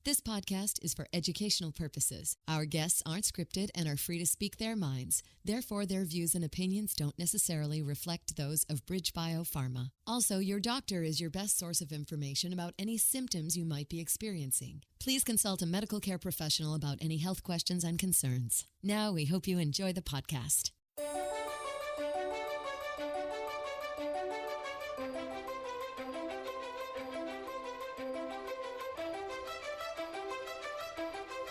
This podcast is for educational purposes. Our guests aren't scripted and are free to speak their minds. Therefore, their views and opinions don't necessarily reflect those of BridgeBio Pharma. Also, your doctor is your best source of information about any symptoms you might be experiencing. Please consult a medical care professional about any health questions and concerns. Now, we hope you enjoy the podcast.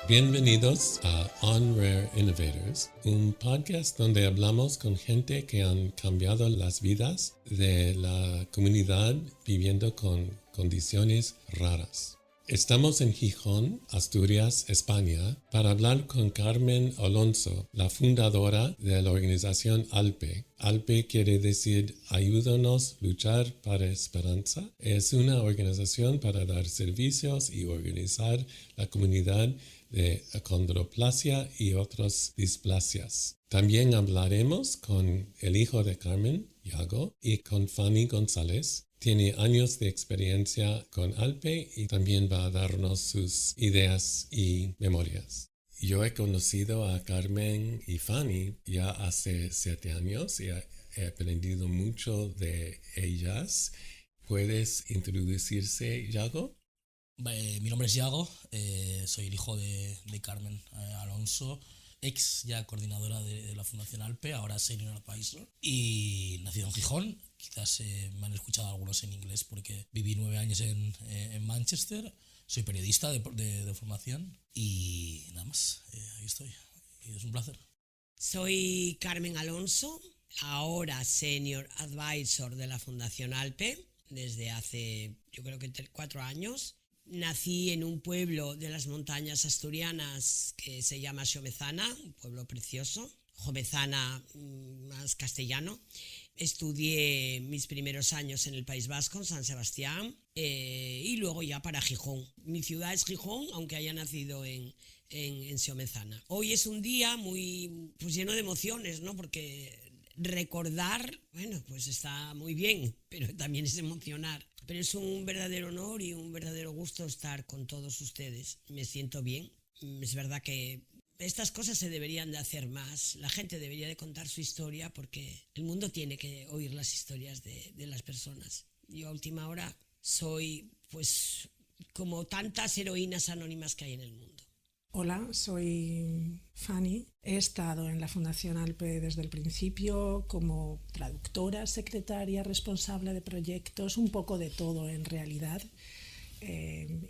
Bienvenidos a On Rare Innovators, un podcast donde hablamos con gente que han cambiado las vidas de la comunidad viviendo con condiciones raras. Estamos en Gijón, Asturias, España, para hablar con Carmen Alonso, la fundadora de la organización ALPE. ALPE quiere decir Ayúdanos luchar para esperanza. Es una organización para dar servicios y organizar la comunidad de acondroplasia y otras displasias. También hablaremos con el hijo de Carmen, Iago, y con Fanny González. Tiene años de experiencia con ALPE y también va a darnos sus ideas y memorias. Yo he conocido a Carmen y Fanny ya hace 7 años y he aprendido mucho de ellas. ¿Puedes introducirse, Iago? Mi nombre es Iago, soy el hijo de Carmen Alonso, ex ya coordinadora de la Fundación ALPE, ahora Senior Advisor, y nacido en Gijón. Quizás me han escuchado algunos en inglés porque viví 9 años en Manchester. Soy periodista de formación y nada más, ahí estoy, y es un placer. Soy Carmen Alonso, ahora Senior Advisor de la Fundación ALPE desde hace, yo creo que 4 años. Nací en un pueblo de las montañas asturianas que se llama Xomezana, un pueblo precioso, Xomezana más castellano. Estudié mis primeros años en el País Vasco, en San Sebastián, y luego ya para Gijón. Mi ciudad es Gijón, aunque haya nacido en Xomezana. Hoy es un día muy lleno de emociones, ¿no? Porque recordar, bueno, pues está muy bien, pero también es emocionar. Pero es un verdadero honor y un verdadero gusto estar con todos ustedes. Me siento bien. Es verdad que estas cosas se deberían de hacer más. La gente debería de contar su historia porque el mundo tiene que oír las historias de las personas. Yo a última hora soy, pues, como tantas heroínas anónimas que hay en el mundo. Hola, soy Fanny. He estado en la Fundación ALPE desde el principio como traductora, secretaria, responsable de proyectos, un poco de todo en realidad,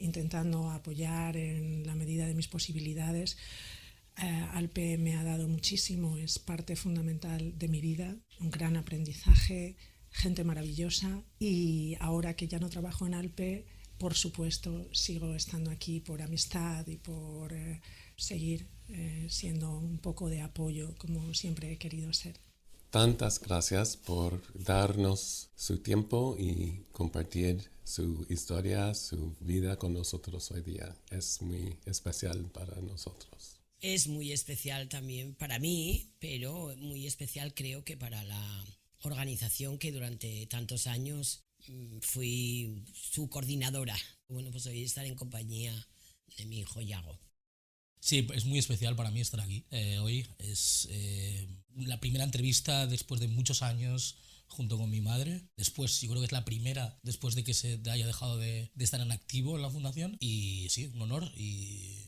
intentando apoyar en la medida de mis posibilidades. ALPE me ha dado muchísimo, es parte fundamental de mi vida, un gran aprendizaje, gente maravillosa, y ahora que ya no trabajo en ALPE, por supuesto, sigo estando aquí por amistad y por seguir siendo un poco de apoyo, como siempre he querido ser. Tantas gracias por darnos su tiempo y compartir su historia, su vida con nosotros hoy día. Es muy especial para nosotros. Es muy especial también para mí, pero muy especial creo que para la organización que durante tantos años fui su coordinadora. Bueno, pues hoy estar en compañía de mi hijo Iago. Sí, es muy especial para mí estar aquí. Hoy es la primera entrevista después de muchos años junto con mi madre. Después, yo creo que es la primera después de que se haya dejado de estar en activo en la fundación. Y sí, un honor y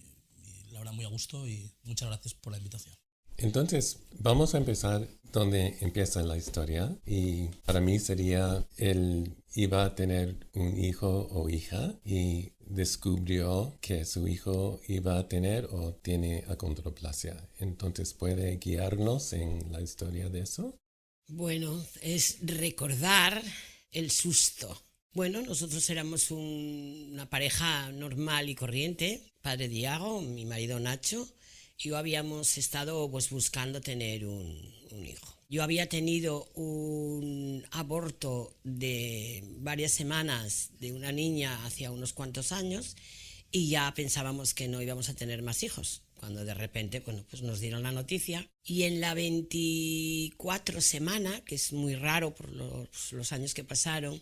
la verdad muy a gusto y muchas gracias por la invitación. Entonces, vamos a empezar donde empieza la historia y para mí sería, él iba a tener un hijo o hija y descubrió que su hijo iba a tener o tiene acondroplasia. Entonces, ¿puede guiarnos en la historia de eso? Bueno, es recordar el susto. Bueno, nosotros éramos una pareja normal y corriente, padre de Iago, mi marido Nacho. Yo habíamos estado pues buscando tener un hijo. Yo había tenido un aborto de varias semanas de una niña hacía unos cuantos años y ya pensábamos que no íbamos a tener más hijos. Cuando de repente, bueno, pues nos dieron la noticia y en la 24 semana, que es muy raro por los años que pasaron,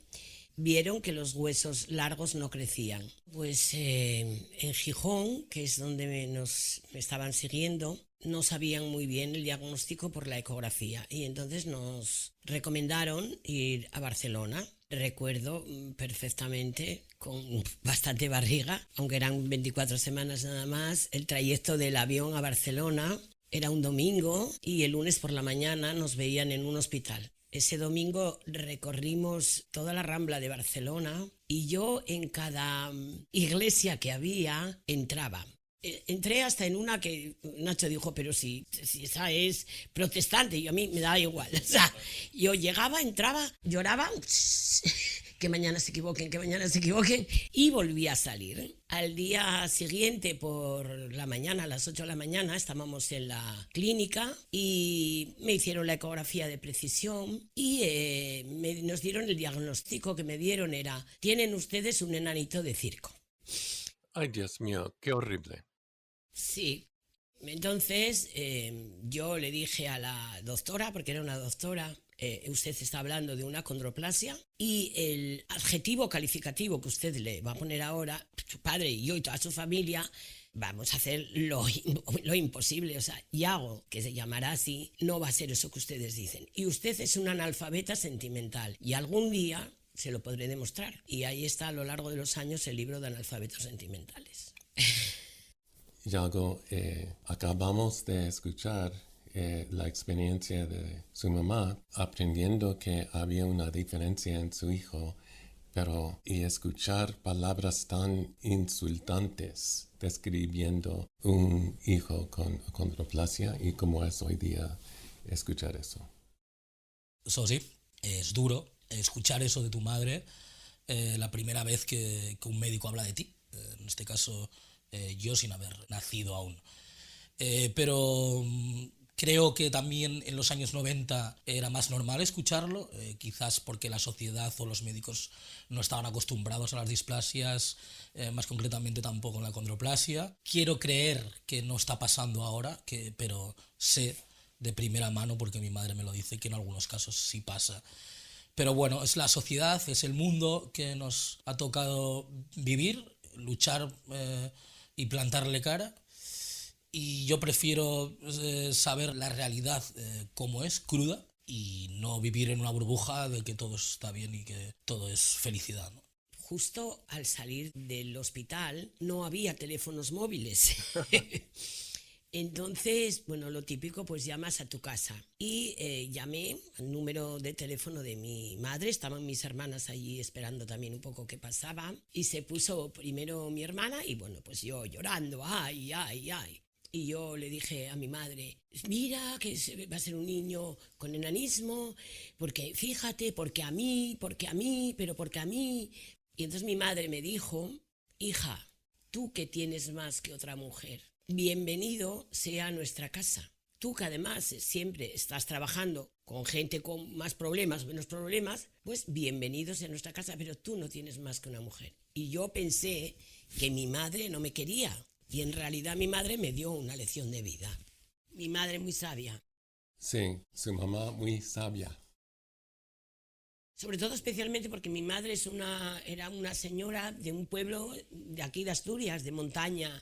vieron que los huesos largos no crecían. Pues en Gijón, que es donde me estaban siguiendo, no sabían muy bien el diagnóstico por la ecografía y entonces nos recomendaron ir a Barcelona. Recuerdo perfectamente, con bastante barriga, aunque eran 24 semanas nada más, el trayecto del avión a Barcelona. Era un domingo y el lunes por la mañana nos veían en un hospital. Ese domingo recorrimos toda la Rambla de Barcelona y yo en cada iglesia que había entraba. Entré hasta en una que Nacho dijo, pero si esa es protestante, y a mí me daba igual. O sea, yo llegaba, entraba, lloraba, que mañana se equivoquen, y volví a salir. Al día siguiente, por la mañana, a las 8 de la mañana, estábamos en la clínica y me hicieron la ecografía de precisión y nos dieron el diagnóstico que me dieron era, tienen ustedes un enanito de circo. Ay, Dios mío, qué horrible. Sí, entonces yo le dije a la doctora, porque era una doctora, usted está hablando de una condroplasia y el adjetivo calificativo que usted le va a poner ahora, su padre y yo y toda su familia, vamos a hacer lo imposible. O sea, Yago, que se llamará así, no va a ser eso que ustedes dicen. Y usted es una analfabeta sentimental y algún día se lo podré demostrar. Y ahí está a lo largo de los años el libro de analfabetos sentimentales. Yago, acabamos de escuchar la experiencia de su mamá aprendiendo que había una diferencia en su hijo, y escuchar palabras tan insultantes describiendo un hijo con acondroplasia y cómo es hoy día escuchar eso. Eso sí, es duro escuchar eso de tu madre la primera vez que un médico habla de ti, en este caso yo sin haber nacido aún. Pero creo que también en los años 90 era más normal escucharlo, quizás porque la sociedad o los médicos no estaban acostumbrados a las displasias, más concretamente tampoco en la acondroplasia. Quiero creer que no está pasando ahora, pero sé de primera mano, porque mi madre me lo dice, que en algunos casos sí pasa. Pero bueno, es la sociedad, es el mundo que nos ha tocado vivir, luchar y plantarle cara. Y yo prefiero saber la realidad como es, cruda, y no vivir en una burbuja de que todo está bien y que todo es felicidad, ¿no? Justo al salir del hospital no había teléfonos móviles. Entonces, bueno, lo típico, pues llamas a tu casa. Y llamé al número de teléfono de mi madre, estaban mis hermanas allí esperando también un poco qué pasaba. Y se puso primero mi hermana y bueno, pues yo llorando, ay. Y yo le dije a mi madre, mira que va a ser un niño con enanismo, porque fíjate, porque a mí. Y entonces mi madre me dijo, hija, tú que tienes más que otra mujer, bienvenido sea a nuestra casa. Tú que además siempre estás trabajando con gente con más problemas o menos problemas, pues bienvenido sea a nuestra casa, pero tú no tienes más que una mujer. Y yo pensé que mi madre no me quería. Y en realidad mi madre me dio una lección de vida. Mi madre muy sabia. Sí, su mamá muy sabia. Sobre todo especialmente porque mi madre era una señora de un pueblo de aquí de Asturias, de montaña,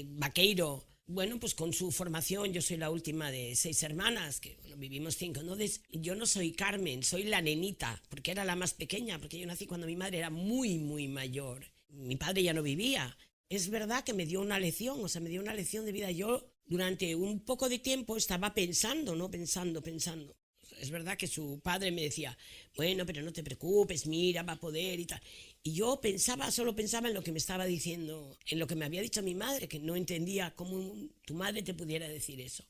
vaqueiro. Bueno, pues con su formación, yo soy la última de 6 hermanas, que bueno, vivimos 5. Entonces, yo no soy Carmen, soy la nenita, porque era la más pequeña, porque yo nací cuando mi madre era muy, muy mayor. Mi padre ya no vivía. Es verdad que me dio una lección, me dio una lección de vida. Yo durante un poco de tiempo estaba pensando. Es verdad que su padre me decía, bueno, pero no te preocupes, mira, va a poder y tal. Y yo solo pensaba en lo que me estaba diciendo, en lo que me había dicho mi madre, que no entendía cómo tu madre te pudiera decir eso.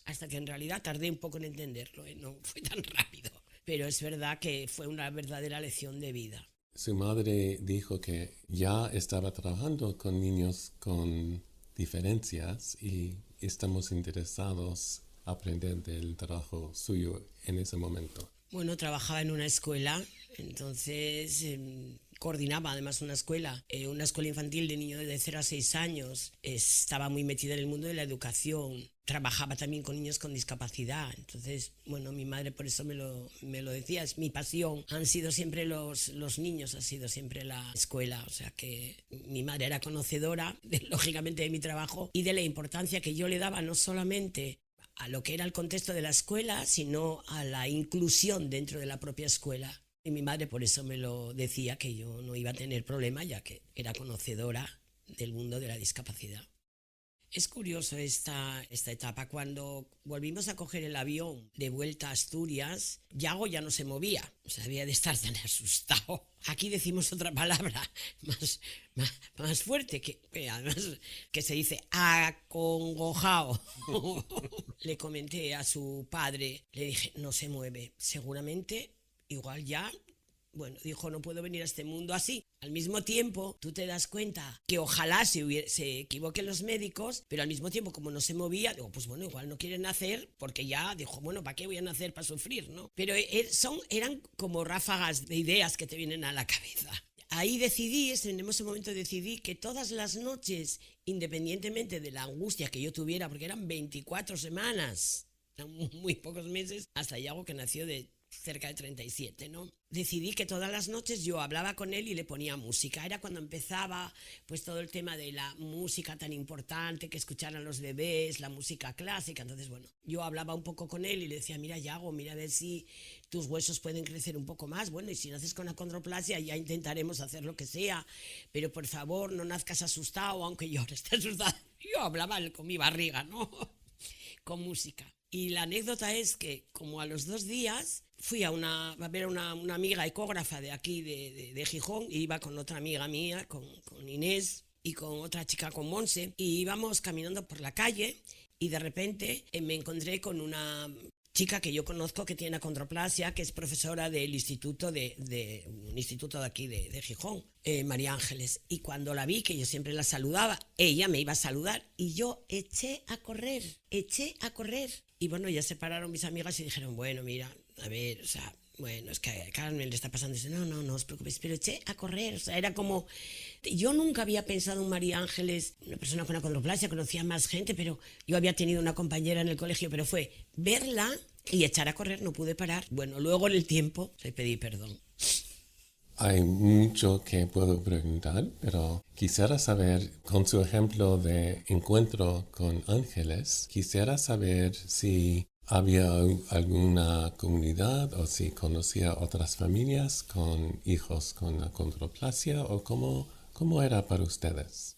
Hasta que en realidad tardé un poco en entenderlo, no fue tan rápido. Pero es verdad que fue una verdadera lección de vida. Su madre dijo que ya estaba trabajando con niños con diferencias y estamos interesados en aprender del trabajo suyo en ese momento. Bueno, trabajaba en una escuela, entonces coordinaba además una escuela infantil de niños de 0 a 6 años, estaba muy metida en el mundo de la educación, trabajaba también con niños con discapacidad. Entonces, bueno, mi madre por eso me lo decía, es mi pasión, han sido siempre los niños, ha sido siempre la escuela, o sea que mi madre era conocedora, lógicamente, de mi trabajo y de la importancia que yo le daba no solamente a lo que era el contexto de la escuela, sino a la inclusión dentro de la propia escuela. Y mi madre por eso me lo decía, que yo no iba a tener problema, ya que era conocedora del mundo de la discapacidad. Es curioso esta etapa. Cuando volvimos a coger el avión de vuelta a Asturias, Yago ya no se movía, o sea, había de estar tan asustado. Aquí decimos otra palabra más fuerte, que además que se dice acongojao. Le comenté a su padre, le dije, no se mueve, seguramente igual ya, bueno, dijo, no puedo venir a este mundo así. Al mismo tiempo, tú te das cuenta que ojalá se equivoquen los médicos, pero al mismo tiempo, como no se movía, digo, pues bueno, igual no quiere nacer, porque ya dijo, bueno, ¿para qué voy a nacer? Para sufrir, ¿no? Pero eran como ráfagas de ideas que te vienen a la cabeza. Ahí en ese momento decidí que todas las noches, independientemente de la angustia que yo tuviera, porque eran 24 semanas, eran muy pocos meses, hasta Yago, que nació de cerca de 37, ¿no? Decidí que todas las noches yo hablaba con él y le ponía música. Era cuando empezaba pues todo el tema de la música tan importante que escucharan los bebés, la música clásica. Entonces, bueno, yo hablaba un poco con él y le decía, mira, Yago, mira a ver si tus huesos pueden crecer un poco más. Bueno, y si naces con acondroplasia ya intentaremos hacer lo que sea, pero por favor no nazcas asustado, aunque yo ahora esté asustada. Yo hablaba con mi barriga, ¿no? Con música. Y la anécdota es que, como a los 2 días, fui a ver a una amiga ecógrafa de aquí, de Gijón, y iba con otra amiga mía, con Inés, y con otra chica, con Monse, y íbamos caminando por la calle, y de repente me encontré con una chica que yo conozco que tiene acondroplasia, que es profesora del instituto un instituto de aquí de Gijón, María Ángeles. Y cuando la vi, que yo siempre la saludaba, ella me iba a saludar y yo eché a correr. Y bueno, ya se pararon mis amigas y dijeron, bueno, mira, a ver, o sea, bueno, es que a Carmen le está pasando eso. No os preocupéis, pero eché a correr. O sea, era como... Yo nunca había pensado en María Ángeles, una persona con acondroplasia, conocía más gente, pero yo había tenido una compañera en el colegio, pero fue verla y echar a correr, no pude parar. Bueno, luego en el tiempo le pedí perdón. Hay mucho que puedo preguntar, pero quisiera saber, con su ejemplo de encuentro con ángeles, quisiera saber si había alguna comunidad o si conocía otras familias con hijos con acondroplasia o cómo era para ustedes.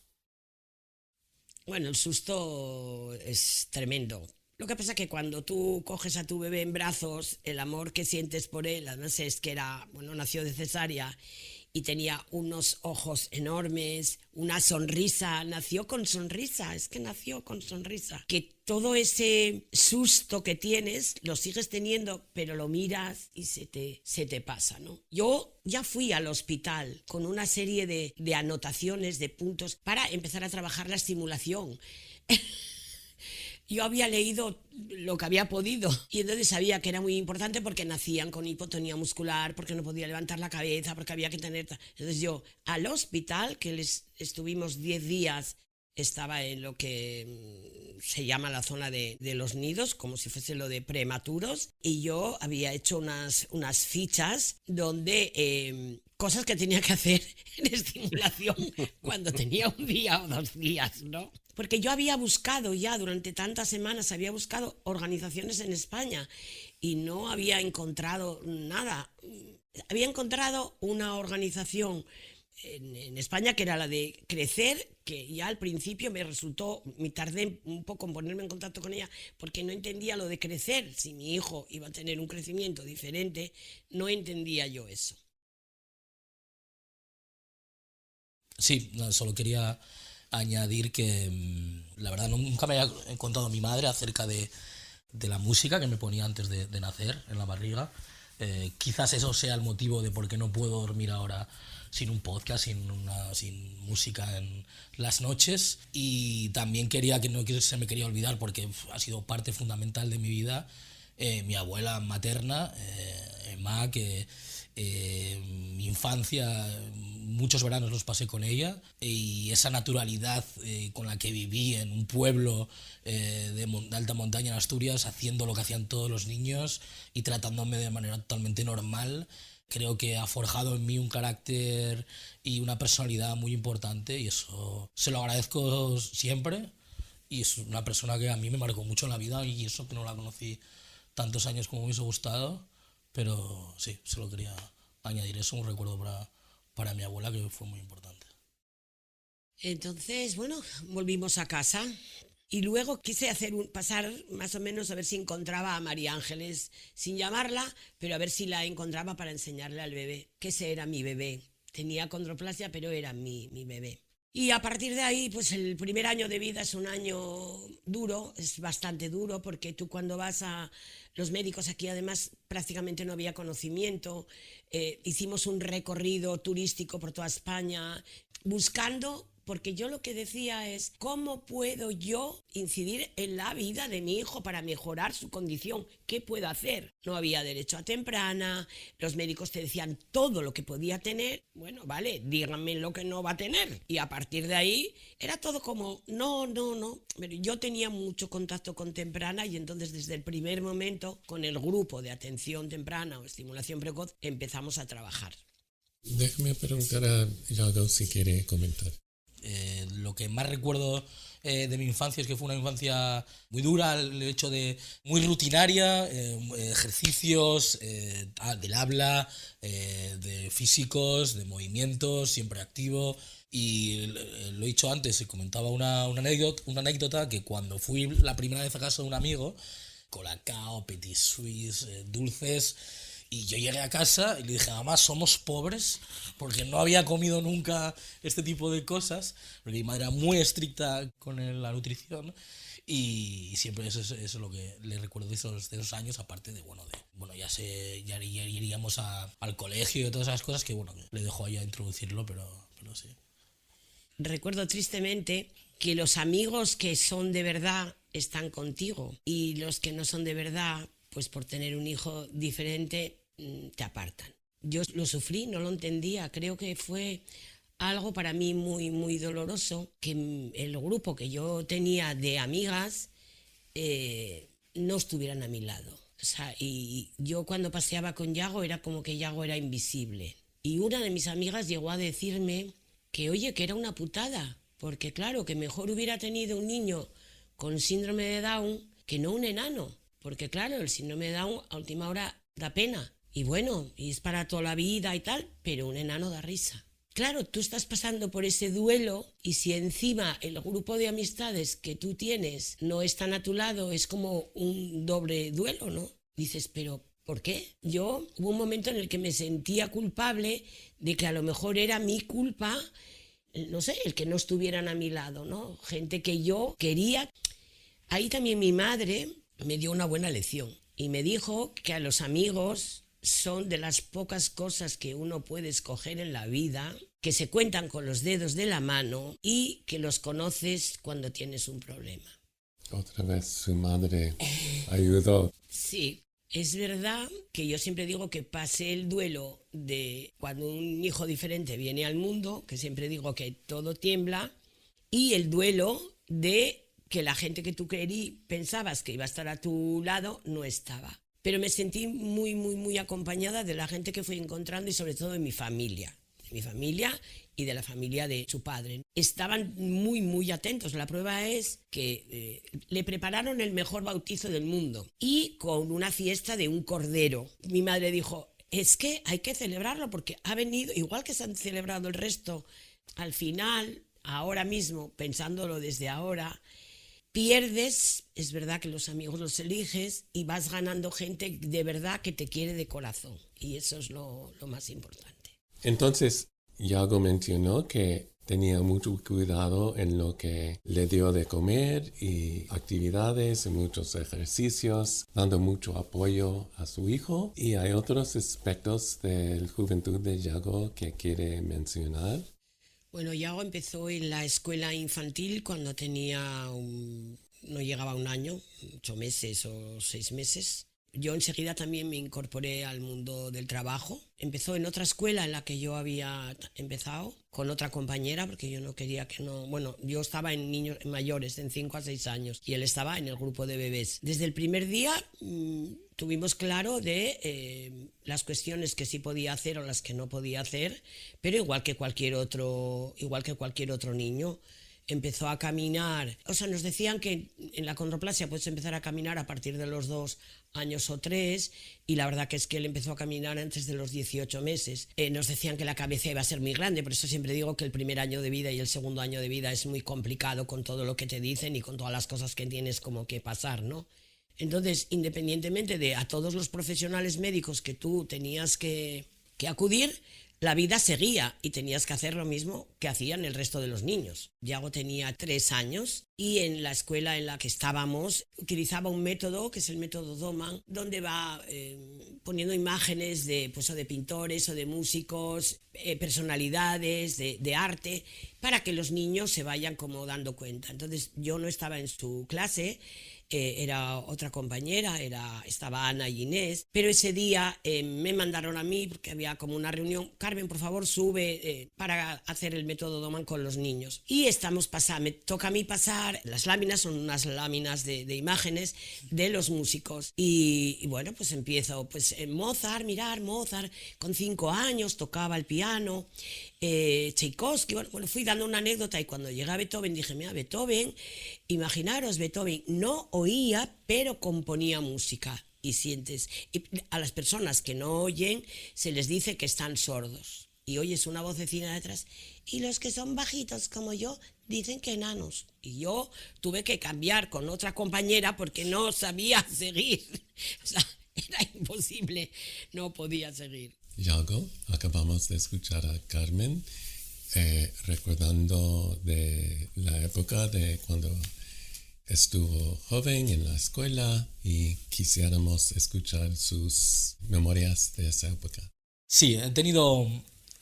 Bueno, el susto es tremendo. Lo que pasa es que cuando tú coges a tu bebé en brazos, el amor que sientes por él, además es que nació de cesárea y tenía unos ojos enormes, una sonrisa, nació con sonrisa, que todo ese susto que tienes lo sigues teniendo, pero lo miras y se te pasa, ¿no? Yo ya fui al hospital con una serie de anotaciones, de puntos, para empezar a trabajar la estimulación. Yo había leído lo que había podido y entonces sabía que era muy importante porque nacían con hipotonía muscular, porque no podía levantar la cabeza, porque había que tener... Entonces yo al hospital, que estuvimos 10 días, estaba en lo que se llama la zona de los nidos, como si fuese lo de prematuros, y yo había hecho unas fichas donde... cosas que tenía que hacer en estimulación cuando tenía 1 día o 2 días, ¿no? Porque yo había buscado ya durante tantas semanas, había buscado organizaciones en España y no había encontrado nada. Había encontrado una organización en España que era la de Crecer, que ya al principio me tardé un poco en ponerme en contacto con ella porque no entendía lo de crecer. Si mi hijo iba a tener un crecimiento diferente, no entendía yo eso. Sí, solo quería añadir que la verdad nunca me había contado mi madre acerca de la música que me ponía antes de nacer en la barriga. Quizás eso sea el motivo de por qué no puedo dormir ahora sin un podcast, sin música en las noches. Y también quería que no se me quería olvidar, porque ha sido parte fundamental de mi vida, mi abuela materna, Emma, que Mi infancia, muchos veranos los pasé con ella, y esa naturalidad con la que viví en un pueblo de alta montaña en Asturias, haciendo lo que hacían todos los niños y tratándome de manera totalmente normal, creo que ha forjado en mí un carácter y una personalidad muy importante, y eso se lo agradezco siempre. Y es una persona que a mí me marcó mucho en la vida, y eso que no la conocí tantos años como me hubiese gustado, pero sí, solo quería añadir eso, un recuerdo para mi abuela, que fue muy importante. Entonces, bueno, volvimos a casa y luego quise pasar más o menos a ver si encontraba a María Ángeles, sin llamarla, pero a ver si la encontraba para enseñarle al bebé, que ese era mi bebé. Tenía acondroplasia, pero era mi bebé. Y a partir de ahí, pues el primer año de vida es un año duro, es bastante duro, porque tú cuando vas a los médicos, aquí además prácticamente no había conocimiento, hicimos un recorrido turístico por toda España, buscando, porque yo lo que decía es, ¿cómo puedo yo incidir en la vida de mi hijo para mejorar su condición? ¿Qué puedo hacer? No había derecho a temprana, los médicos te decían todo lo que podía tener. Bueno, vale, díganme lo que no va a tener. Y a partir de ahí era todo como, no. Pero yo tenía mucho contacto con temprana, y entonces desde el primer momento, con el grupo de atención temprana o estimulación precoz, empezamos a trabajar. Déjame preguntar a Yago si quiere comentar. Lo que más recuerdo de mi infancia es que fue una infancia muy dura, el hecho de muy rutinaria, ejercicios del habla, de físicos, de movimientos, siempre activo. Y lo he dicho antes, se comentaba una anécdota, que cuando fui la primera vez a casa de un amigo, colacao, petit suisse, dulces, y yo llegué a casa y le dije, mamá, somos pobres, porque no había comido nunca este tipo de cosas, porque mi madre era muy estricta con la nutrición, y siempre eso es lo que le recuerdo de esos años, aparte de, ya iríamos al colegio y todas esas cosas, que bueno, le dejo ahí a introducirlo, pero sí. Recuerdo tristemente que los amigos que son de verdad están contigo, y los que no son de verdad, pues por tener un hijo diferente, te apartan. Yo lo sufrí, no lo entendía, creo que fue algo para mí muy, muy doloroso, que el grupo que yo tenía de amigas no estuvieran a mi lado. O sea, y yo cuando paseaba con Yago era como que Yago era invisible. Y una de mis amigas llegó a decirme que, oye, que era una putada, porque claro, que mejor hubiera tenido un niño con síndrome de Down que no un enano. Porque claro, el síndrome de Down a última hora da pena. Y bueno, y es para toda la vida y tal, pero un enano da risa. Claro, tú estás pasando por ese duelo, y si encima el grupo de amistades que tú tienes no están a tu lado, es como un doble duelo, ¿no? Dices, pero ¿por qué? Yo hubo un momento en el que me sentía culpable de que a lo mejor era mi culpa, no sé, el que no estuvieran a mi lado, ¿no? Gente que yo quería. Ahí también mi madre me dio una buena lección y me dijo que a los amigos son de las pocas cosas que uno puede escoger en la vida, que se cuentan con los dedos de la mano y que los conoces cuando tienes un problema. Otra vez su madre ayudó. Sí, es verdad que yo siempre digo que pasé el duelo de cuando un hijo diferente viene al mundo, que siempre digo que todo tiembla, y el duelo de que la gente que tú pensabas que iba a estar a tu lado no estaba. Pero me sentí muy, muy, muy acompañada de la gente que fui encontrando, y sobre todo de mi familia y de la familia de su padre. Estaban muy, muy atentos. La prueba es que le prepararon el mejor bautizo del mundo, y con una fiesta de un cordero. Mi madre dijo, es que hay que celebrarlo porque ha venido, igual que se han celebrado el resto, al final, ahora mismo, pensándolo desde ahora, pierdes, es verdad que los amigos los eliges, y vas ganando gente de verdad que te quiere de corazón, y eso es lo más importante. Entonces, Yago mencionó que tenía mucho cuidado en lo que le dio de comer y actividades y muchos ejercicios, dando mucho apoyo a su hijo. Y hay otros aspectos de la juventud de Yago que quiere mencionar. Bueno, Yago empezó en la escuela infantil cuando tenía no llegaba a un año, 8 meses o 6 meses. Yo enseguida también me incorporé al mundo del trabajo. Empezó en otra escuela en la que yo había empezado, con otra compañera, porque yo no quería que no... Bueno, yo estaba en niños mayores, en 5 a 6 años, y él estaba en el grupo de bebés. Desde el primer día tuvimos claro de las cuestiones que sí podía hacer o las que no podía hacer, pero igual que cualquier otro niño. Empezó a caminar, o sea, nos decían que en la condroplasia puedes empezar a caminar a partir de los 2 años o 3, y la verdad que es que él empezó a caminar antes de los 18 meses. Nos decían que la cabeza iba a ser muy grande, por eso siempre digo que el primer año de vida y el segundo año de vida es muy complicado con todo lo que te dicen y con todas las cosas que tienes como que pasar, ¿no? Entonces, independientemente de a todos los profesionales médicos que tú tenías que acudir, la vida seguía y tenías que hacer lo mismo que hacían el resto de los niños. Yago tenía 3 años y en la escuela en la que estábamos utilizaba un método que es el método Doman, donde va poniendo imágenes de pintores o de músicos, personalidades de arte, para que los niños se vayan como dando cuenta. Entonces yo no estaba en su clase, era otra compañera, estaba Ana y Inés, pero ese día me mandaron a mí, porque había como una reunión: Carmen, por favor, sube para hacer el método Doman con los niños. Y me toca a mí pasar las láminas, son unas láminas de imágenes de los músicos. Y bueno, pues empiezo, Mozart, mirar, Mozart, con 5 años, tocaba el piano, Tchaikovsky, bueno, fui dando una anécdota, y cuando llegué a Beethoven dije, mira, Beethoven, imaginaros, Beethoven no oía, pero componía música. Y sientes, y a las personas que no oyen se les dice que están sordos, y oyes una vocecina detrás, y los que son bajitos como yo dicen que enanos. Y yo tuve que cambiar con otra compañera porque no sabía seguir, o sea, era imposible, no podía seguir. Yago, acabamos de escuchar a Carmen recordando de la época de cuando estuvo joven en la escuela, y quisiéramos escuchar sus memorias de esa época. Sí, he tenido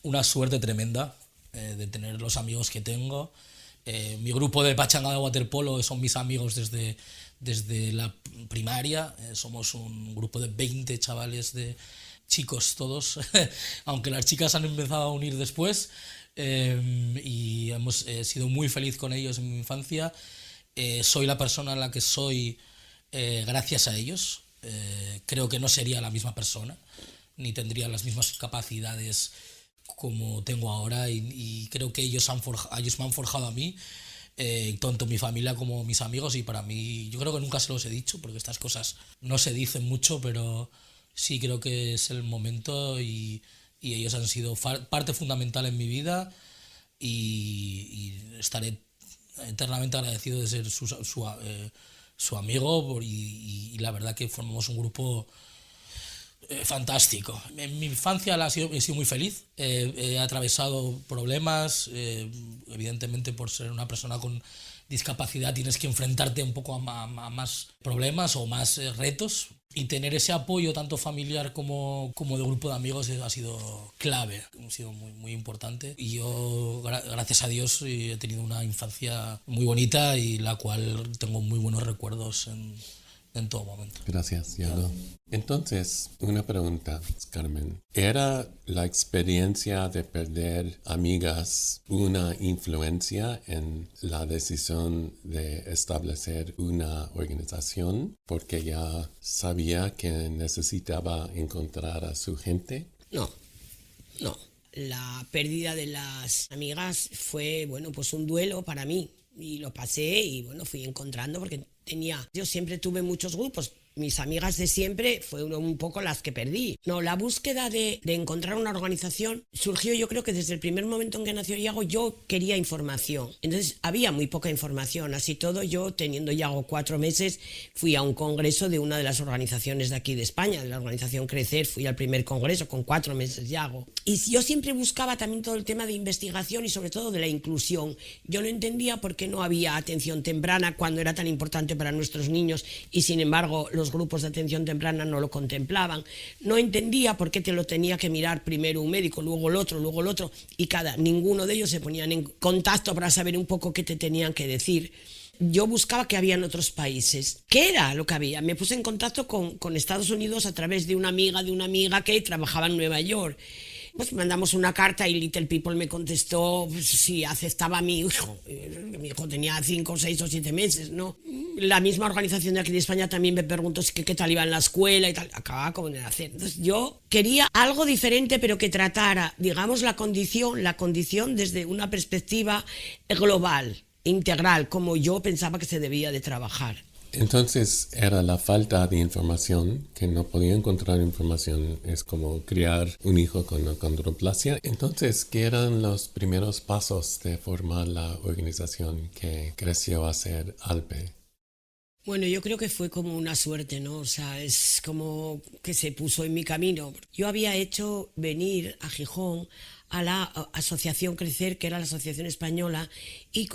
una suerte tremenda de tener los amigos que tengo. Mi grupo de pachanga de waterpolo son mis amigos desde la primaria. Somos un grupo de 20 chavales, de chicos todos, aunque las chicas han empezado a unir después, y hemos sido muy feliz con ellos en mi infancia. Soy la persona en la que soy gracias a ellos. Creo que no sería la misma persona, ni tendría las mismas capacidades como tengo ahora, y creo que ellos me han forjado a mí, tanto mi familia como mis amigos, y para mí, yo creo que nunca se los he dicho, porque estas cosas no se dicen mucho, pero sí creo que es el momento, y ellos han sido parte fundamental en mi vida, y estaré eternamente agradecido de ser su amigo, y la verdad que formamos un grupo fantástico. En mi infancia he sido muy feliz, he atravesado problemas, evidentemente por ser una persona con discapacidad tienes que enfrentarte un poco a más problemas o más retos, y tener ese apoyo tanto familiar como de grupo de amigos ha sido clave, ha sido muy, muy importante, y yo gracias a Dios he tenido una infancia muy bonita, y la cual tengo muy buenos recuerdos en todo momento. Gracias, Yago. Entonces, una pregunta, Carmen. ¿Era la experiencia de perder amigas una influencia en la decisión de establecer una organización, porque ya sabía que necesitaba encontrar a su gente? No. La pérdida de las amigas fue, un duelo para mí, y lo pasé, y fui encontrando, porque yo siempre tuve muchos grupos. Mis amigas de siempre fueron un poco las que perdí. No, la búsqueda de encontrar una organización surgió, yo creo que desde el primer momento en que nació Yago, yo quería información. Entonces había muy poca información. Así todo, yo teniendo Yago 4 meses, fui a un congreso de una de las organizaciones de aquí de España, de la organización Crecer. Fui al primer congreso con 4 meses Yago. Y yo siempre buscaba también todo el tema de investigación y sobre todo de la inclusión. Yo no entendía por qué no había atención temprana cuando era tan importante para nuestros niños, y sin embargo los grupos de atención temprana no lo contemplaban. No entendía por qué te lo tenía que mirar primero un médico, luego el otro, y ninguno de ellos se ponían en contacto para saber un poco qué te tenían que decir. yo buscaba qué había en otros países. ¿Qué era lo que había? Me puse en contacto con Estados Unidos a través de una amiga que trabajaba en Nueva York. Pues mandamos una carta y Little People me contestó si aceptaba a mi hijo. Mi hijo tenía 5, 6 o 7 meses, ¿no? La misma organización de aquí de España también me preguntó qué tal iba en la escuela y tal. Acababa como de nacer. Entonces yo quería algo diferente, pero que tratara, digamos, la condición desde una perspectiva global, integral, como yo pensaba que se debía de trabajar. Entonces era la falta de información, que no podía encontrar información, es como criar un hijo con acondroplasia. Entonces, ¿qué eran los primeros pasos de formar la organización que creció a ser ALPE? Bueno, yo creo que fue como una suerte, ¿no? O sea, es como que se puso en mi camino. Yo había hecho venir a Gijón a la asociación Crecer, que era la asociación española, y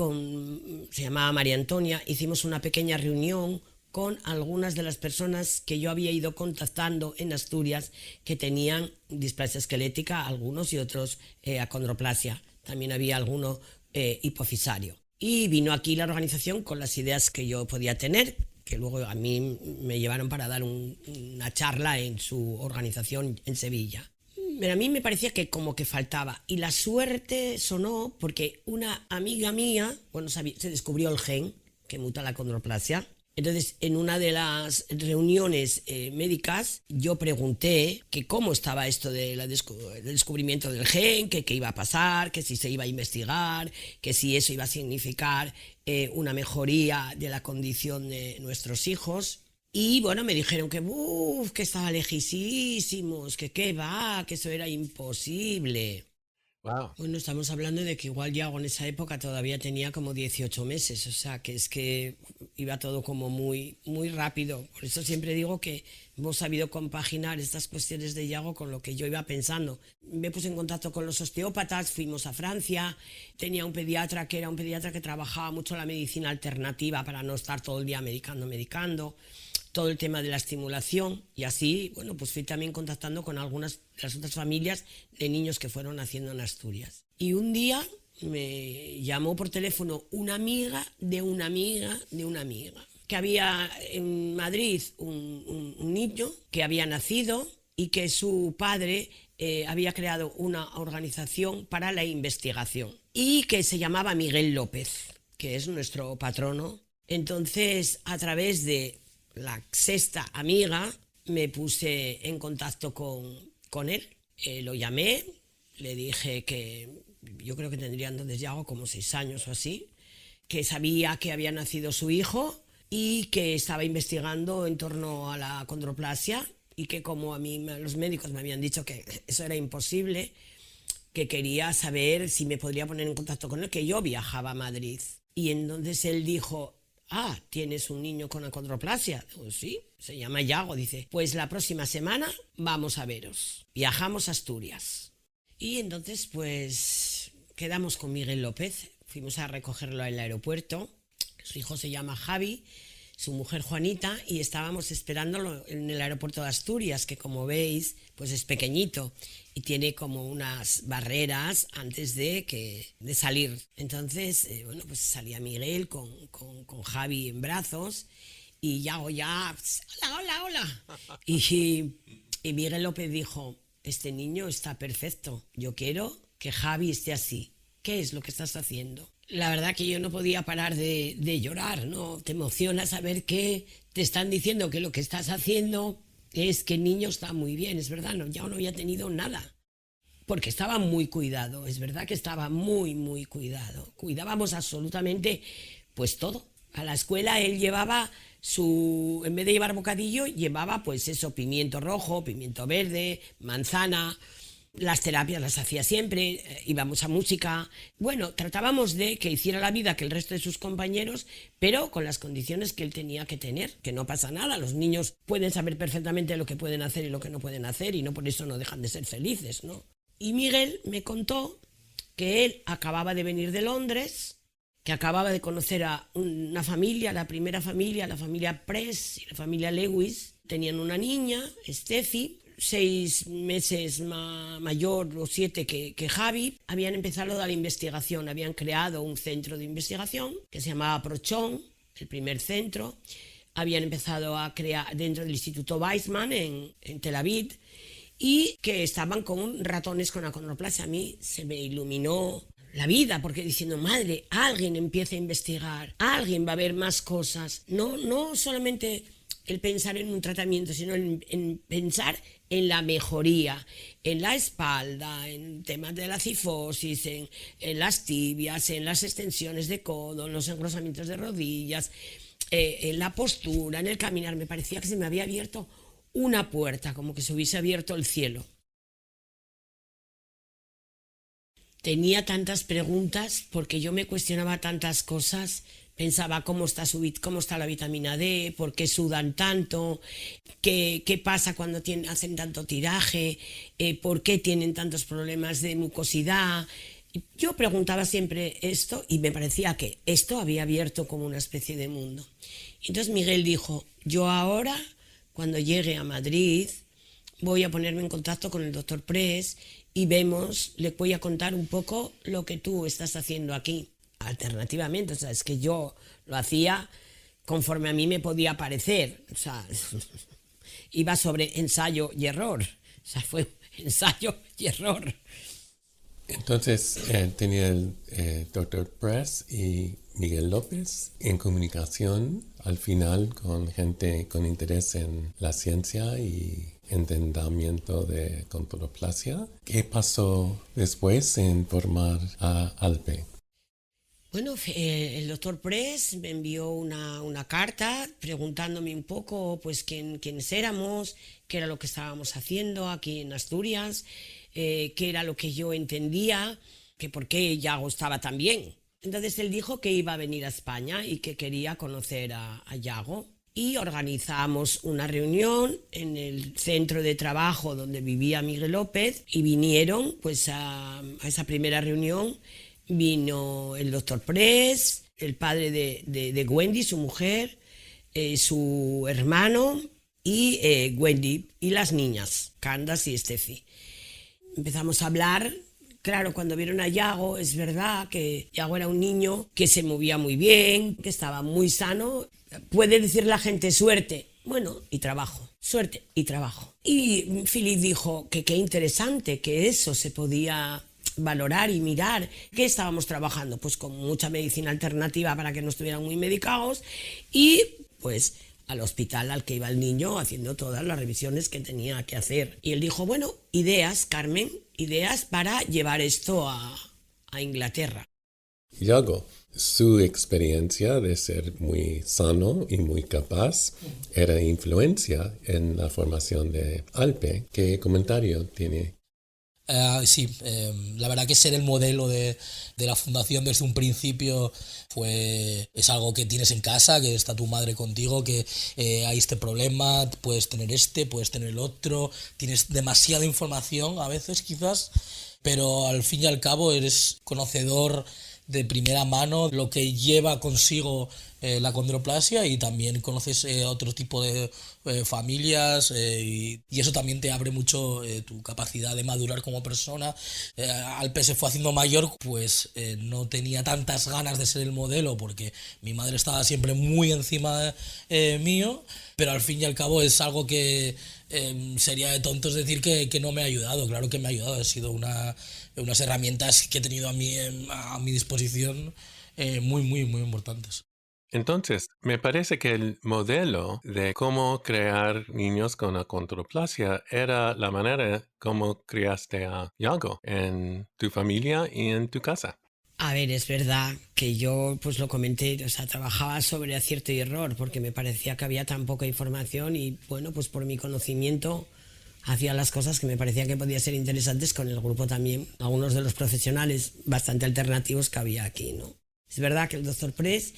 se llamaba María Antonia, hicimos una pequeña reunión con algunas de las personas que yo había ido contactando en Asturias que tenían displasia esquelética, algunos y otros acondroplasia. También había alguno hipofisario. Y vino aquí la organización con las ideas que yo podía tener, que luego a mí me llevaron para dar una charla en su organización en Sevilla. Pero a mí me parecía que como que faltaba. Y la suerte sonó porque una amiga mía, se descubrió el gen que muta la acondroplasia. Entonces, en una de las reuniones médicas, yo pregunté que cómo estaba esto del descubrimiento del gen, que qué iba a pasar, que si se iba a investigar, que si eso iba a significar una mejoría de la condición de nuestros hijos. Y bueno, me dijeron que estaba lejísimos, que qué va, que eso era imposible. Wow. Bueno, estamos hablando de que igual Yago en esa época todavía tenía como 18 meses, o sea, que es que iba todo como muy, muy rápido. Por eso siempre digo que hemos sabido compaginar estas cuestiones de Yago con lo que yo iba pensando. Me puse en contacto con los osteópatas, fuimos a Francia, tenía un pediatra que era un pediatra que trabajaba mucho la medicina alternativa para no estar todo el día medicando. Todo el tema de la estimulación y así, bueno, pues fui también contactando con algunas de las otras familias de niños que fueron naciendo en Asturias. Y un día me llamó por teléfono una amiga, que había en Madrid un niño que había nacido y que su padre había creado una organización para la investigación y que se llamaba Miguel López, que es nuestro patrono. Entonces, a través de la sexta amiga, me puse en contacto con él. Lo llamé, le dije que yo creo que tendría entonces ya como 6 años o así, que sabía que había nacido su hijo y que estaba investigando en torno a la acondroplasia y que como a mí los médicos me habían dicho que eso era imposible, que quería saber si me podría poner en contacto con él, que yo viajaba a Madrid. Y entonces él dijo: ¿tienes un niño con acondroplasia? Digo, sí, se llama Yago. Dice, pues la próxima semana vamos a veros. Viajamos a Asturias. Y entonces pues quedamos con Miguel López, fuimos a recogerlo al aeropuerto. Su hijo se llama Javi, su mujer Juanita, y estábamos esperándolo en el aeropuerto de Asturias, que como veis pues es pequeñito y tiene como unas barreras antes de salir. Entonces, bueno, pues salía Miguel con Javi en brazos y Yago ya, hola. Y Miguel López dijo, este niño está perfecto, yo quiero que Javi esté así. ¿Qué es lo que estás haciendo? La verdad que yo no podía parar de llorar, ¿no? Te emociona saber que te están diciendo que lo que estás haciendo es que el niño está muy bien, es verdad, ya no había tenido nada, porque estaba muy cuidado, es verdad que estaba muy, muy cuidado. Cuidábamos absolutamente pues todo. A la escuela él llevaba en vez de llevar bocadillo, llevaba pues eso, pimiento rojo, pimiento verde, manzana. Las terapias las hacía siempre, íbamos a música. Bueno, tratábamos de que hiciera la vida que el resto de sus compañeros, pero con las condiciones que él tenía que tener, que no pasa nada. Los niños pueden saber perfectamente lo que pueden hacer y lo que no pueden hacer y no por eso no dejan de ser felices, ¿no? Y Miguel me contó que él acababa de venir de Londres, que acababa de conocer a una familia, la primera familia, la familia Press y la familia Lewis. Tenían una niña, Steffi, 6 meses mayor o 7 que Javi. Habían empezado la investigación, habían creado un centro de investigación que se llamaba Prochón el primer centro. Habían empezado a crear dentro del Instituto Weizmann en Tel Aviv y que estaban con ratones con acondroplasia. A mí se me iluminó la vida, porque diciendo, madre, alguien empieza a investigar, alguien va a ver más cosas. No solamente el pensar en un tratamiento, sino en pensar en la mejoría, en la espalda, en temas de la cifosis, en las tibias, en las extensiones de codo, en los engrosamientos de rodillas, en la postura, en el caminar. Me parecía que se me había abierto una puerta, como que se hubiese abierto el cielo. Tenía tantas preguntas porque yo me cuestionaba tantas cosas. Pensaba cómo está la vitamina D, por qué sudan tanto, qué pasa cuando hacen tanto tiraje, por qué tienen tantos problemas de mucosidad. Yo preguntaba siempre esto y me parecía que esto había abierto como una especie de mundo. Entonces Miguel dijo, yo ahora, cuando llegue a Madrid, voy a ponerme en contacto con el doctor Press y le voy a contar un poco lo que tú estás haciendo aquí. Alternativamente, o sea, es que yo lo hacía conforme a mí me podía parecer, o sea, iba sobre ensayo y error, o sea, fue ensayo y error. Entonces tenía el Dr. Press y Miguel López en comunicación al final con gente con interés en la ciencia y entendimiento de acondroplasia. ¿Qué pasó después en formar a ALPE? Bueno, el doctor Press me envió una carta preguntándome un poco pues quiénes éramos, qué era lo que estábamos haciendo aquí en Asturias, qué era lo que yo entendía, que por qué Yago estaba tan bien. Entonces él dijo que iba a venir a España y que quería conocer a Yago. Y organizamos una reunión en el centro de trabajo donde vivía Miguel López y vinieron pues a esa primera reunión. Vino el doctor Press, el padre de Wendy, su mujer, su hermano y Wendy y las niñas, Candace y Steffi. Empezamos a hablar. Claro, cuando vieron a Yago, es verdad que Yago era un niño que se movía muy bien, que estaba muy sano. Puede decir la gente suerte, bueno, y trabajo, suerte y trabajo. Y Philip dijo que qué interesante, que eso se podía valorar y mirar. ¿Qué estábamos trabajando? Pues con mucha medicina alternativa para que no estuvieran muy medicados y pues al hospital al que iba el niño haciendo todas las revisiones que tenía que hacer. Y él dijo, bueno, ideas, Carmen, ideas para llevar esto a Inglaterra. Yago, su experiencia de ser muy sano y muy capaz era influencia en la formación de ALPE. ¿Qué comentario tiene? Sí, la verdad que ser el modelo de la fundación desde un principio es algo que tienes en casa, que está tu madre contigo, que hay este problema, puedes tener puedes tener el otro, tienes demasiada información a veces quizás, pero al fin y al cabo eres conocedor de primera mano lo que lleva consigo la acondroplasia y también conoces otro tipo de familias y eso también te abre mucho tu capacidad de madurar como persona. Alpe se fue haciendo mayor, pues no tenía tantas ganas de ser el modelo porque mi madre estaba siempre muy encima mío, pero al fin y al cabo es algo que sería de tontos decir que no me ha ayudado. Claro que me ha ayudado, ha sido unas herramientas que he tenido a mi disposición muy, muy, muy importantes. Entonces, me parece que el modelo de cómo crear niños con acondroplasia era la manera como criaste a Yago en tu familia y en tu casa. A ver, es verdad que yo pues lo comenté, o sea, trabajaba sobre acierto y error porque me parecía que había tan poca información y bueno, pues por mi conocimiento hacía las cosas que me parecía que podían ser interesantes con el grupo también, algunos de los profesionales bastante alternativos que había aquí, ¿no? Es verdad que el doctor Press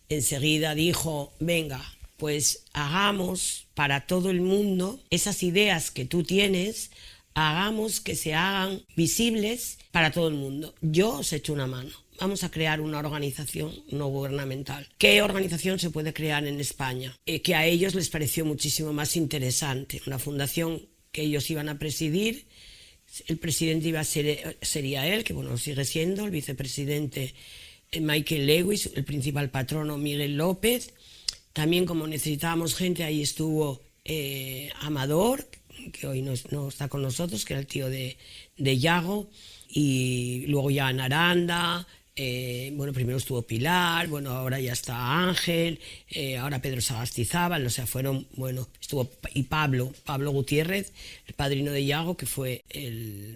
enseguida dijo, venga, pues hagamos para todo el mundo esas ideas que tú tienes, hagamos que se hagan visibles para todo el mundo. Yo os echo una mano. Vamos a crear una organización no gubernamental. ¿Qué organización se puede crear en España? Que a ellos les pareció muchísimo más interesante. Una fundación que ellos iban a presidir. El presidente sería él, que bueno, sigue siendo, el vicepresidente Michael Lewis, el principal patrono Miguel López. También, como necesitábamos gente, ahí estuvo Amador, que hoy no está con nosotros, que era el tío de Yago, y luego ya Naranda. Bueno, primero estuvo Pilar, bueno, ahora ya está Ángel, ahora Pedro Sagastizábal, o sea, estuvo y Pablo Gutiérrez, el padrino de Yago, que fue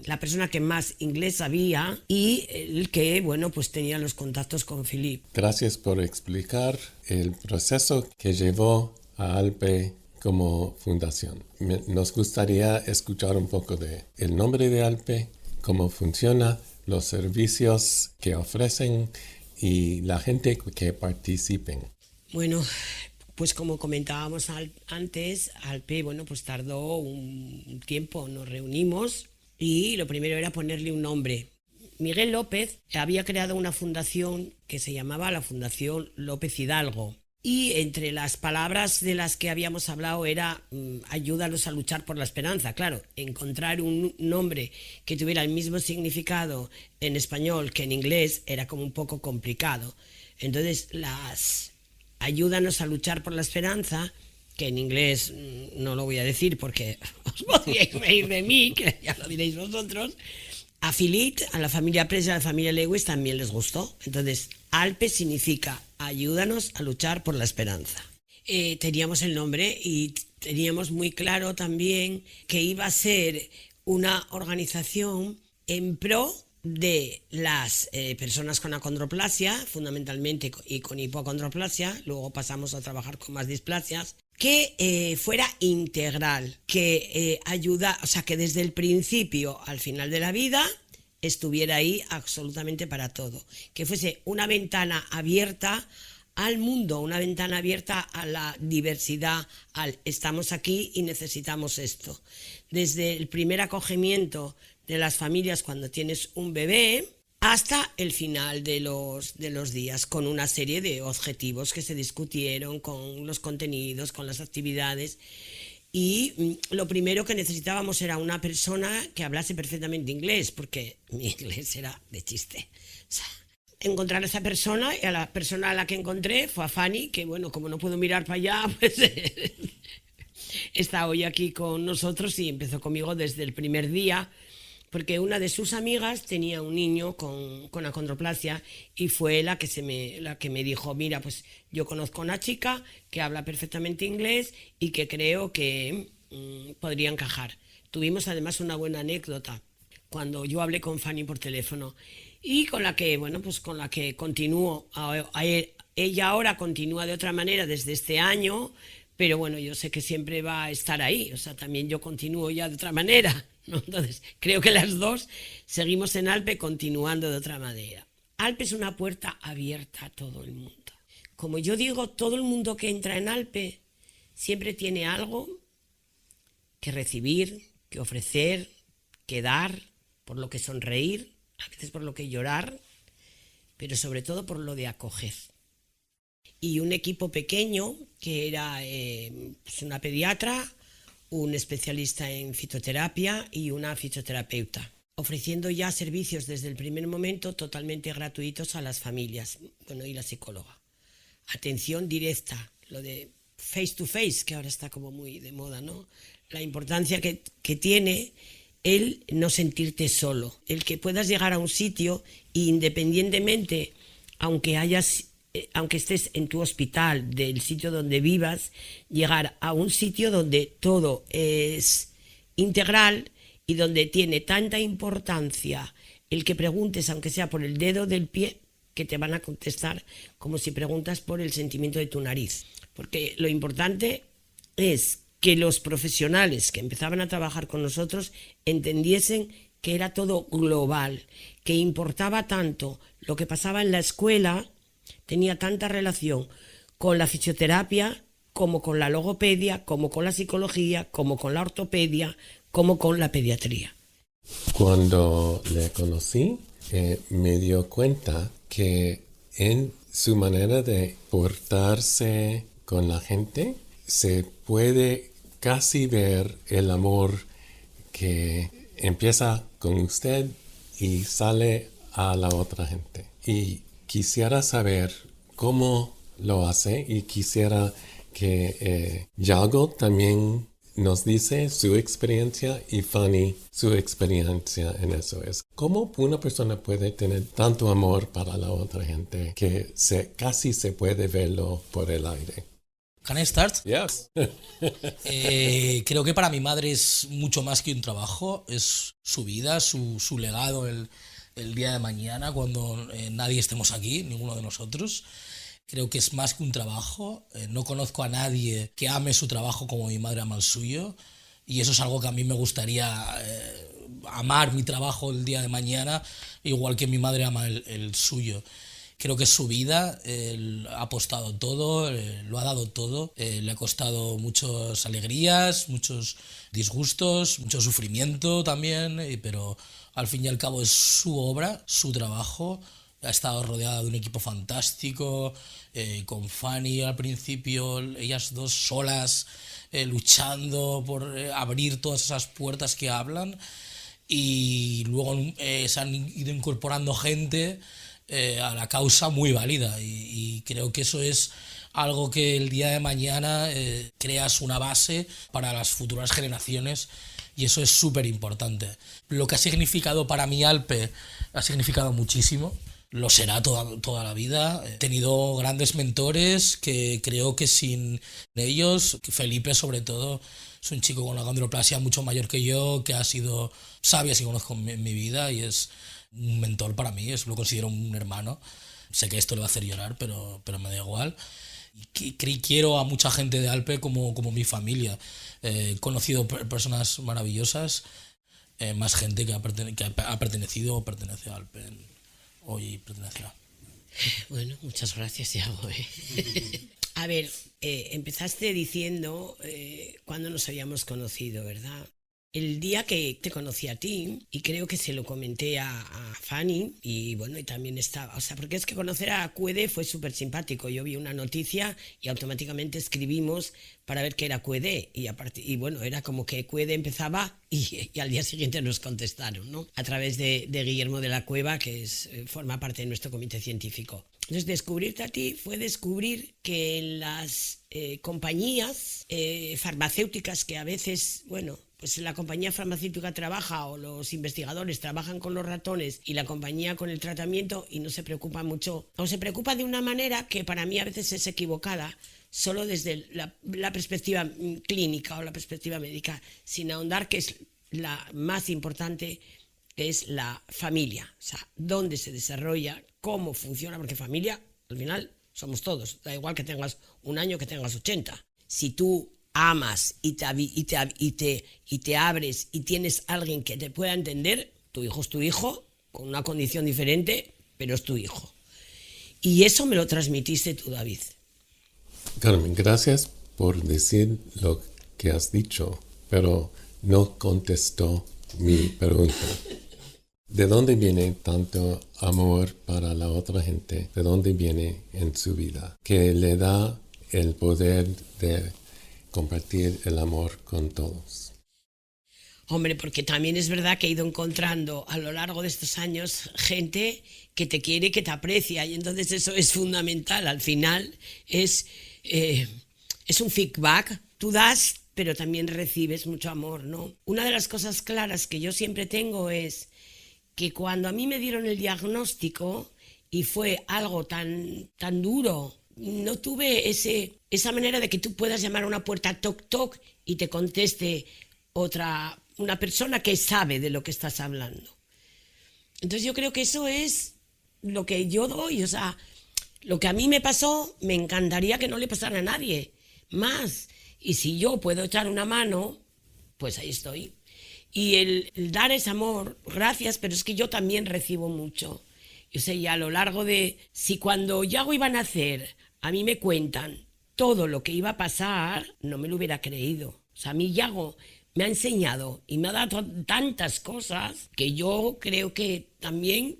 la persona que más inglés sabía y el que, bueno, pues tenía los contactos con Philip. Gracias por explicar el proceso que llevó a Alpe como fundación. Nos gustaría escuchar un poco del nombre de Alpe, cómo funciona, los servicios que ofrecen y la gente que participen. Bueno, pues como comentábamos antes, Alpe, bueno, pues tardó un tiempo, nos reunimos y lo primero era ponerle un nombre. Miguel López había creado una fundación que se llamaba la Fundación López Hidalgo. Y entre las palabras de las que habíamos hablado era ayúdanos a luchar por la esperanza. Claro, encontrar un nombre que tuviera el mismo significado en español que en inglés era como un poco complicado. Entonces, ayúdanos a luchar por la esperanza, que en inglés no lo voy a decir porque os podríais reír de mí, que ya lo diréis vosotros. A Philip, a la familia Press y a la familia Lewis también les gustó. Entonces, Alpe significa ayúdanos a luchar por la esperanza. Teníamos el nombre y teníamos muy claro también que iba a ser una organización en pro de las personas con achondroplasia, fundamentalmente, y con hipocondroplasia. Luego pasamos a trabajar con más displasias. Que fuera integral, que o sea, que desde el principio al final de la vida estuviera ahí absolutamente para todo, que fuese una ventana abierta al mundo, una ventana abierta a la diversidad, estamos aquí y necesitamos esto. Desde el primer acogimiento de las familias cuando tienes un bebé hasta el final de los días, con una serie de objetivos que se discutieron, con los contenidos, con las actividades. Y lo primero que necesitábamos era una persona que hablase perfectamente inglés, porque mi inglés era de chiste. O sea, encontrar a esa persona, y a la persona a la que encontré fue a Fanny, que bueno, como no puedo mirar para allá, pues está hoy aquí con nosotros y empezó conmigo desde el primer día, porque una de sus amigas tenía un niño con achondroplasia y fue la que me dijo, mira, pues yo conozco a una chica que habla perfectamente inglés y que creo que podría encajar. Tuvimos además una buena anécdota cuando yo hablé con Fanny por teléfono y con la que continúo. Ella ahora continúa de otra manera desde este año, pero bueno, yo sé que siempre va a estar ahí, o sea, también yo continúo ya de otra manera, ¿no? Entonces, creo que las dos seguimos en Alpe continuando de otra manera. Alpe es una puerta abierta a todo el mundo. Como yo digo, todo el mundo que entra en Alpe siempre tiene algo que recibir, que ofrecer, que dar, por lo que sonreír, a veces por lo que llorar, pero sobre todo por lo de acoger. Y un equipo pequeño que era pues una pediatra, un especialista en fitoterapia y una fisioterapeuta, ofreciendo ya servicios desde el primer momento totalmente gratuitos a las familias, bueno, y la psicóloga. Atención directa, lo de face to face, que ahora está como muy de moda, ¿no? La importancia que tiene el no sentirte solo, el que puedas llegar a un sitio e independientemente, aunque estés en tu hospital, del sitio donde vivas, llegar a un sitio donde todo es integral y donde tiene tanta importancia el que preguntes, aunque sea por el dedo del pie, que te van a contestar como si preguntas por el sentimiento de tu nariz. Porque lo importante es que los profesionales que empezaban a trabajar con nosotros entendiesen que era todo global, que importaba tanto lo que pasaba en la escuela, tenía tanta relación con la fisioterapia, como con la logopedia, como con la psicología, como con la ortopedia, como con la pediatría. Cuando le conocí, me dio cuenta que en su manera de portarse con la gente se puede casi ver el amor que empieza con usted y sale a la otra gente. Y Quisiera saber cómo lo hace y quisiera que Yago también nos dice su experiencia y Fanny su experiencia en eso. Es cómo una persona puede tener tanto amor para la otra gente que casi se puede verlo por el aire. ¿Can I start? Yes. Creo que para mi madre es mucho más que un trabajo, es su vida, su legado el día de mañana cuando nadie estemos aquí, ninguno de nosotros. Creo que es más que un trabajo. No conozco a nadie que ame su trabajo como mi madre ama el suyo. Y eso es algo que a mí me gustaría amar mi trabajo el día de mañana, igual que mi madre ama el suyo. Creo que es su vida, ha apostado todo, lo ha dado todo. Le ha costado muchas alegrías, muchos disgustos, mucho sufrimiento también, pero al fin y al cabo es su obra, su trabajo. Ha estado rodeada de un equipo fantástico, con Fanny al principio, ellas dos solas, luchando por abrir todas esas puertas que hablan, y luego se han ido incorporando gente a la causa muy válida, y creo que eso es algo que el día de mañana creas una base para las futuras generaciones. Y eso es súper importante. Lo que ha significado para mí Alpe ha significado muchísimo. Lo será toda la vida. He tenido grandes mentores que creo que sin ellos, Felipe sobre todo, es un chico con acondroplasia mucho mayor que yo, que ha sido sabio, así conozco en mi vida, y es un mentor para mí, lo considero un hermano. Sé que esto le va a hacer llorar, pero me da igual. Quiero a mucha gente de Alpe como mi familia. He conocido personas maravillosas, más gente que ha pertenecido o pertenece a Alpe. Hoy pertenecerá. Bueno, muchas gracias, Iago. A ver, empezaste diciendo cuándo nos habíamos conocido, ¿verdad? El día que te conocí a ti, y creo que se lo comenté a Fanny, y bueno, y también estaba, o sea, porque es que conocer a QED fue súper simpático. Yo vi una noticia y automáticamente escribimos para ver qué era QED, y bueno, era como que QED empezaba y al día siguiente nos contestaron, ¿no? A través de Guillermo de la Cueva, que forma parte de nuestro comité científico. Entonces, descubrirte a ti fue descubrir que en las compañías farmacéuticas, que a veces, bueno, pues la compañía farmacéutica trabaja, o los investigadores trabajan con los ratones y la compañía con el tratamiento, y no se preocupa mucho, o se preocupa de una manera que para mí a veces es equivocada, solo desde la perspectiva clínica o la perspectiva médica, sin ahondar que es la más importante, que es la familia, o sea, dónde se desarrolla, cómo funciona, porque familia, al final, somos todos, da igual que tengas un año que tengas 80. Si tú amas y te abres y tienes alguien que te pueda entender, tu hijo es tu hijo, con una condición diferente, pero es tu hijo. Y eso me lo transmitiste tú, David. Carmen, gracias por decir lo que has dicho, pero no contestó mi pregunta. ¿De dónde viene tanto amor para la otra gente? ¿De dónde viene en su vida? Que le da el poder de compartir el amor con todos. Hombre, porque también es verdad que he ido encontrando a lo largo de estos años gente que te quiere, que te aprecia, y entonces eso es fundamental. Al final es un feedback. Tú das, pero también recibes mucho amor, ¿no? Una de las cosas claras que yo siempre tengo es que cuando a mí me dieron el diagnóstico y fue algo tan duro, no tuve esa manera de que tú puedas llamar a una puerta toc toc y te conteste una persona que sabe de lo que estás hablando. Entonces yo creo que eso es lo que yo doy, o sea, lo que a mí me pasó, me encantaría que no le pasara a nadie más. Y si yo puedo echar una mano, pues ahí estoy. Y el dar es amor, gracias, pero es que yo también recibo mucho. O sea, y a lo largo si cuando Yago iba a nacer, a mí me cuentan todo lo que iba a pasar, no me lo hubiera creído. O sea, a mí Yago me ha enseñado y me ha dado tantas cosas que yo creo que también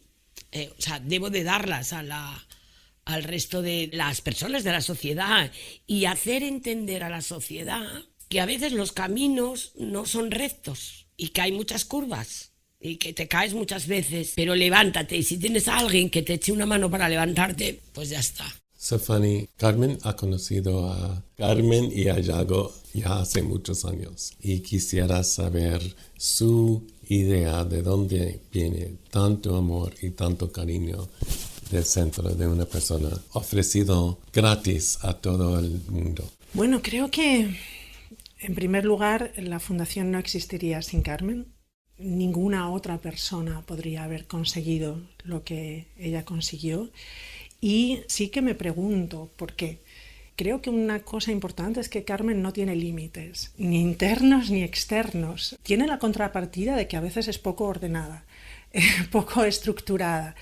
debo de darlas al resto de las personas de la sociedad, y hacer entender a la sociedad que a veces los caminos no son rectos y que hay muchas curvas y que te caes muchas veces, pero levántate, y si tienes a alguien que te eche una mano para levantarte, pues ya está. Fanny, Carmen ha conocido a Carmen y a Yago ya hace muchos años y quisiera saber su idea de dónde viene tanto amor y tanto cariño del centro de una persona ofrecido gratis a todo el mundo. Bueno, creo que en primer lugar la fundación no existiría sin Carmen. Ninguna otra persona podría haber conseguido lo que ella consiguió. Y sí que me pregunto por qué. Creo que una cosa importante es que Carmen no tiene límites, ni internos ni externos. Tiene la contrapartida de que a veces es poco ordenada, poco estructurada,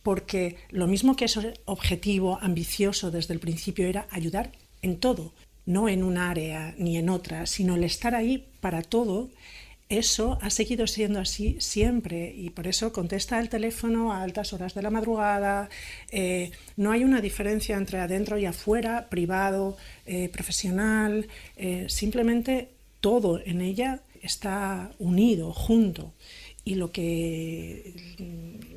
porque lo mismo que es objetivo, ambicioso desde el principio era ayudar en todo, no en un área ni en otra, sino el estar ahí para todo. Eso ha seguido siendo así siempre y por eso contesta el teléfono a altas horas de la madrugada. No hay una diferencia entre adentro y afuera, privado, profesional. Simplemente todo en ella está unido, junto. Y lo que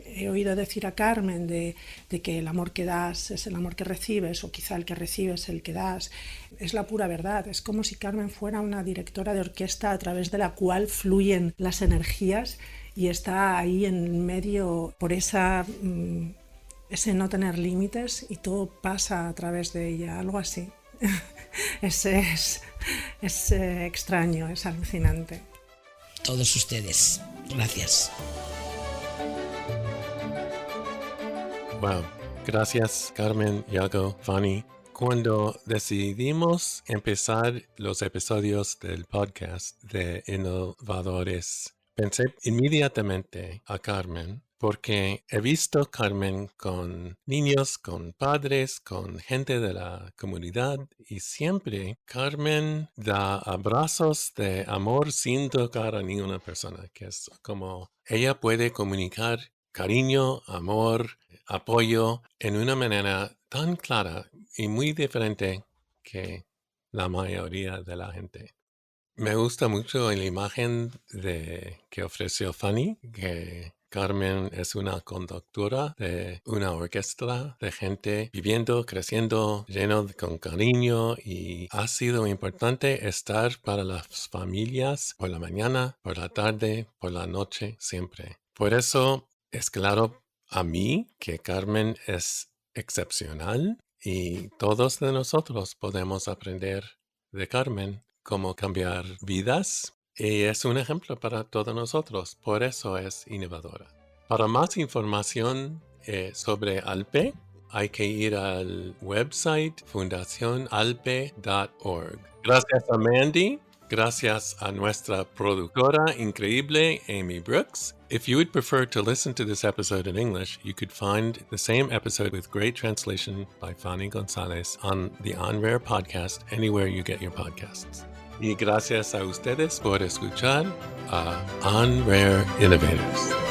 he oído decir a Carmen de que el amor que das es el amor que recibes, o quizá el que recibes es el que das, es la pura verdad. Es como si Carmen fuera una directora de orquesta a través de la cual fluyen las energías y está ahí en medio por ese no tener límites y todo pasa a través de ella, algo así. es extraño, es alucinante. Todos ustedes. Gracias. Wow. Gracias, Carmen, Yago, Fanny. Cuando decidimos empezar los episodios del podcast de Innovadores, pensé inmediatamente a Carmen porque he visto a Carmen con niños, con padres, con gente de la comunidad y siempre Carmen da abrazos de amor sin tocar a ninguna persona, que es como ella puede comunicar cariño, amor, apoyo en una manera tan clara y muy diferente que la mayoría de la gente. Me gusta mucho la imagen que ofreció Fanny, que Carmen es una conductora de una orquesta de gente viviendo, creciendo, con cariño y ha sido importante estar para las familias por la mañana, por la tarde, por la noche, siempre. Por eso es claro a mí que Carmen es excepcional y todos de nosotros podemos aprender de Carmen cómo cambiar vidas. Y es un ejemplo para todos nosotros, por eso es innovadora. Para más información sobre ALPE, hay que ir al website fundacionalpe.org. Gracias a Mandy, gracias a nuestra productora increíble, Amy Brooks. If you would prefer to listen to this episode in English, you could find the same episode with great translation by Fanny Gonzalez on the On Rare podcast, anywhere you get your podcasts. Y gracias a ustedes por escuchar a On Rare Innovators.